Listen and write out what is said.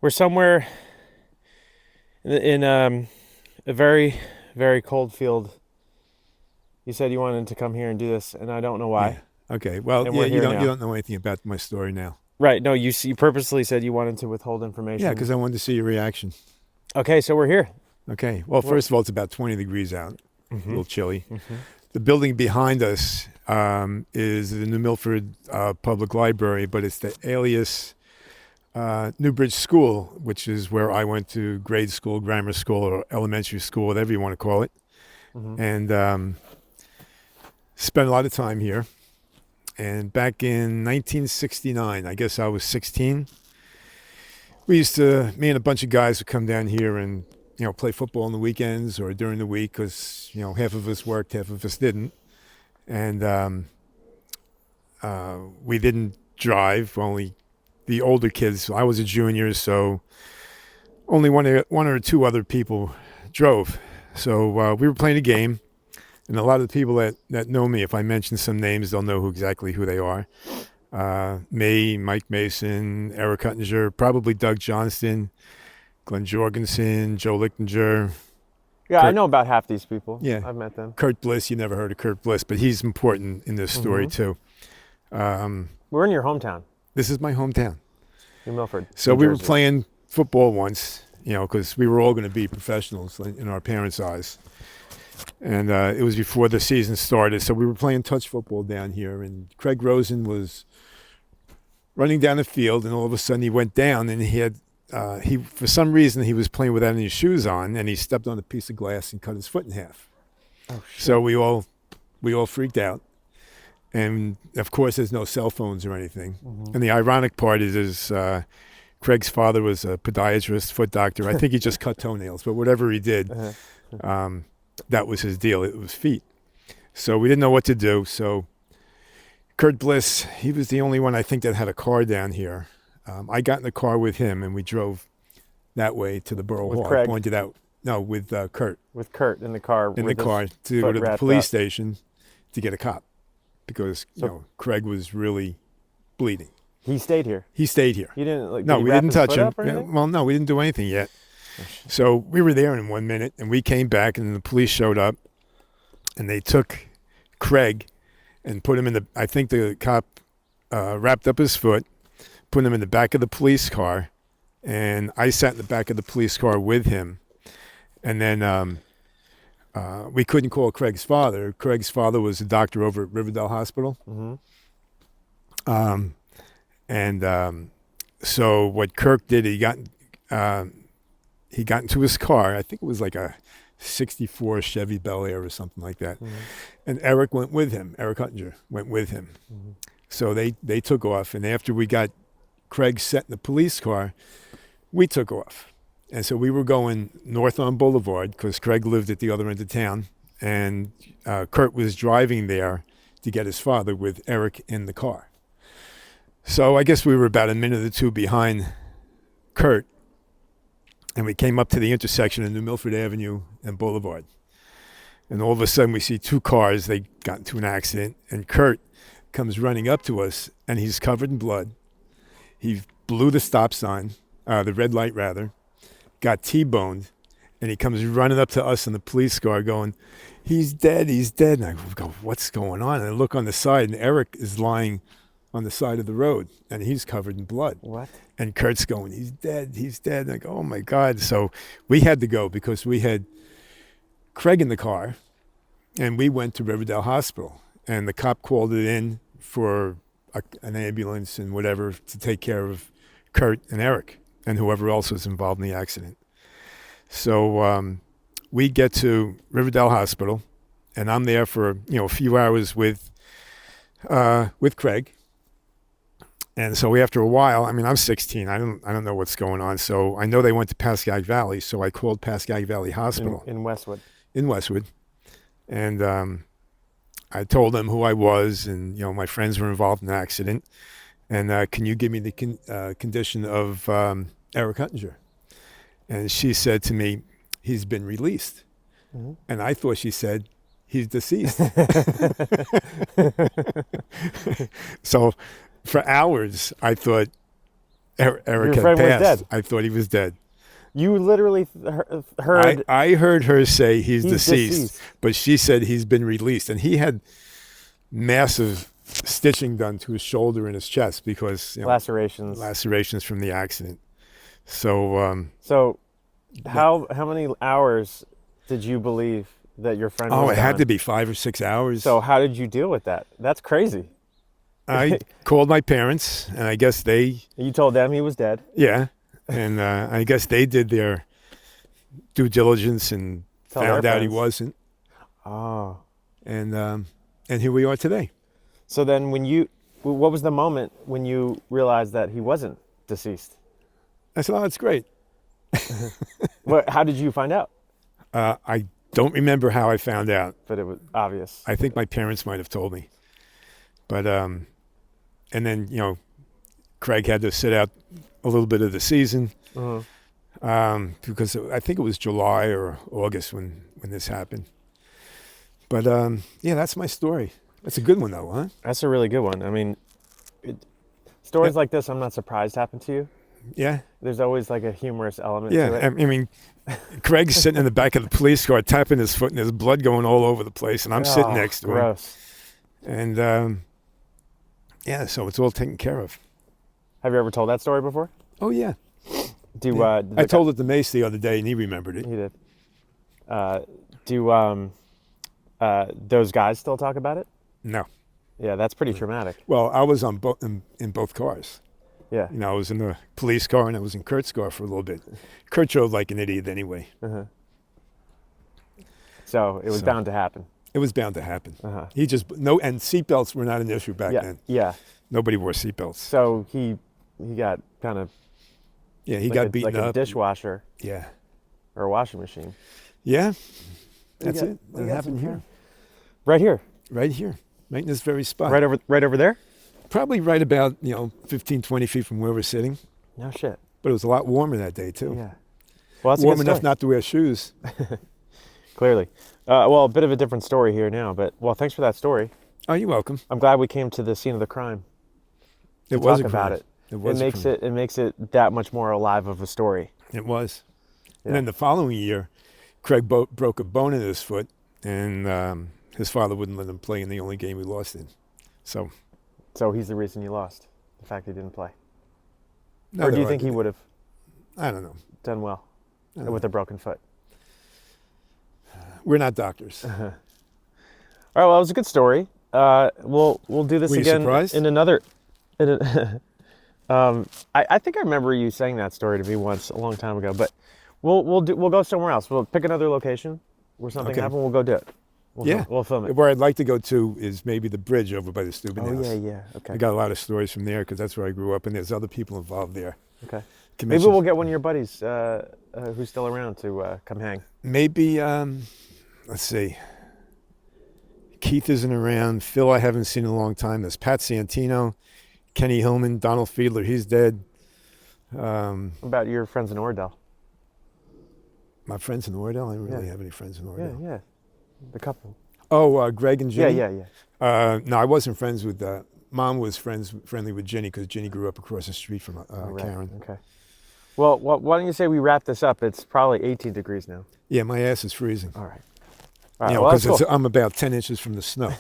We're somewhere in a very, very cold field. You said you wanted to come here and do this, and I don't know Yeah. why. Okay. Well, And yeah, we're you here don't you now. don't know anything about my story now. Right. No, you purposely said you wanted to withhold Yeah, information. because I wanted to see your reaction. Okay, so we're here. Okay. Well, What? first of all, it's about 20 degrees out. A Mm-hmm. little chilly. Mm-hmm. The building behind us is the New Milford Public Library, but it's the Alias Newbridge School, which is where I went to grade school, grammar school, or elementary school, whatever you want to call it, Mm-hmm. and spent a lot of time here. And back in 1969, I guess I was 16. Me and a bunch of guys would come down here and, play football on the weekends or during the week because, half of us worked, half of us didn't. And we didn't drive, only the older kids. I was a junior, so only one or two other people drove. So we were playing a game. And a lot of the people that know me, if I mention some names, they'll know exactly who they are. Me, Mike Mason, Eric Huttinger, probably Doug Johnston, Glenn Jorgensen, Joe Lichtinger, Yeah, I Kurt. know about half these people. Yeah, I've met them. Kurt Bliss. You never heard of Kurt Bliss, but he's important in this story Mm-hmm. too. Um, We're in your hometown, this is my hometown. New Milford, So New we were Jersey. playing football once, because we were all going to be professionals in our parents' eyes. And it was before the season started. So we were playing touch football down here. And Craig Rosen was running down the field. And all of a sudden he went down and for some reason, he was playing without any shoes on. And he stepped on a piece of glass and cut his foot in half. Oh shit. So we all freaked out. And of course, there's no cell phones or anything. Mm-hmm. And the ironic part is Craig's father was a podiatrist, foot doctor. I think he just cut toenails, but whatever he did, Uh-huh. that was his deal. It was feet. So we didn't know what to do. So Kurt Bliss, he was the only one I think that had a car down here. I got in the car with him and we drove that way to the Borough With Hall. Craig? I pointed out, no, with Kurt With Kurt in the car. in the with his car to go foot to the wrapped police up. station to get a cop because Craig was really bleeding. He stayed here. He stayed here. You didn't like. No, did he we wrap didn't his touch foot him. up or anything? Well, no, we didn't do anything yet. Oh, shit. So we were there in 1 minute, and we came back, and the police showed up, and they took Craig and put him in the. I think the cop wrapped up his foot, put him in the back of the police car, and I sat in the back of the police car with him, and then we couldn't call Craig's father. Craig's father was a doctor over at Riverdale Hospital. Mm-hmm. So what Kirk did, he got into his car. I think it was like a '64 Chevy Bel Air or something like that. Mm-hmm. And Eric went with him. Eric Huttinger went with him. Mm-hmm. So they took off. And after we got Craig set in the police car, we took off. And so we were going north on Boulevard because Craig lived at the other end of town. And Kurt was driving there to get his father with Eric in the car. So I guess we were about a minute or two behind Kurt. And we came up to the intersection of New Milford Avenue and Boulevard. And all of a sudden we see two cars. They got into an accident. And Kurt comes running up to us, and he's covered in blood. He blew the stop sign, the red light rather, got T-boned, and he comes running up to us in the police car going, he's dead, he's dead. And I go, what's going on? And I look on the side, and Eric is lying on the side of the road, and he's covered in blood. What? And Kurt's going, he's dead, he's dead. And I go, oh my God. So we had to go because we had Craig in the car, and we went to Riverdale Hospital, and the cop called it in for an ambulance and whatever to take care of Kurt and Eric and whoever else was involved in the accident. So we get to Riverdale Hospital, and I'm there for a few hours with Craig. And so after a while, I'm 16. I don't know what's going on. So I know they went to Pascagoula Valley. So I called Pascagoula Valley Hospital in Westwood. In Westwood, and I told them who I was, and my friends were involved in the accident. And can you give me the condition of Eric Huttinger? And she said to me, he's been released. Mm-hmm. And I thought she said, he's deceased. So for hours, I thought Your Eric had friend was passed. dead. I thought he was dead. You literally heard I heard her say he's he's deceased, deceased. but she said he's been released, and he had massive stitching done to his shoulder and his chest because Lacerations. lacerations from the accident. So So that, how many hours did you believe that your friend oh, was it had to gone? be 5 or 6 hours. So how did you deal with that? That's crazy. I called my parents, and I guess they, You told them he was dead. yeah, and I guess they did their due diligence and Tell their found out he friends. wasn't, Oh. and here we are today. So then what was the moment when you realized that he wasn't deceased? I said, "Oh, that's great." How did you find out? I don't remember how I found out. But it was obvious. I think my parents might have told me, but and then Craig had to sit out a little bit of the season Mhm. because I think it was July or August when this happened. But yeah, that's my story. That's a good one though, huh? That's a really good one. I mean, it, Yeah, stories like this, I'm not surprised happen to you. yeah, There's always like a humorous element yeah. to I it. mean, Craig's sitting in the back of the police car, tapping his foot, and there's blood going all over the place, and I'm sitting Oh, next to him, gross. and yeah, so it's all taken care of. Have you ever told that story before? Oh yeah, Do yeah. did I the told it to Mace the other day, and he remembered it. he did. Uh, do those guys still talk about it? No. Yeah, that's pretty traumatic. Well, I was on in both cars. Yeah. I was in the police car and I was in Kurt's car for a little bit. Kurt drove like an idiot anyway. Uh-huh. So it was So bound to happen. it was bound to happen. Uh-huh. He just no, and seatbelts were not an issue back Yeah. then. Yeah. Nobody wore seatbelts. So he got kind of Yeah, he like got a, beaten like a up. dishwasher Yeah, or a washing machine. yeah. We That's got- it. we That got happened some here, Right here. right here, right in this very spot. Right over there? Probably right about 15, 20 feet from where we're sitting. No shit. But it was a lot warmer that day too. Yeah. Well, that's a Warm good enough story. not to wear shoes. Clearly. Well, a bit of a different story here now, but well, thanks for that story. Oh, you're welcome. I'm glad we came to the scene of the crime to It was talk a about crime. it. It was a crime. It makes it that much more alive of a story. It was. Yeah. And then the following year, Craig broke a bone in his foot, and his father wouldn't let him play in the only game he lost in. So, So he's the reason you lost. The fact he didn't play. no, Or do you there think he would have I don't know. done well I don't with know. a broken foot? We're not doctors. All right. Well, it was a good story. We'll do this Were you again surprised? in another. In a, I think I remember you saying that story to me once a long time ago. But we'll go somewhere else. We'll pick another location where something Okay. happened. We'll go do it. Yeah. We'll film it. Where I'd like to go to is maybe the bridge over by the Steuben Oh House. yeah. Okay. I got a lot of stories from there because that's where I grew up, and there's other people involved there. Okay. Maybe Commission. we'll get one of your buddies who's still around to come hang. Maybe, let's see. Keith isn't around. Phil, I haven't seen in a long time. There's Pat Santino, Kenny Hillman, Donald Fiedler. He's dead. What about your friends in Ordell? My friends in Ordell. I don't really Yeah. have any friends in Yeah, Ordell. yeah. The couple. Oh, Greg and Ginny. Yeah. No, I wasn't friends with. Mom was friendly with Ginny because Ginny grew up across the street from Right. Karen. Okay. Well, why don't you say we wrap this up? It's probably 18 degrees now. Yeah, my ass is freezing. All right. All right. Well, Because that's cool. I'm about 10 inches from the snow.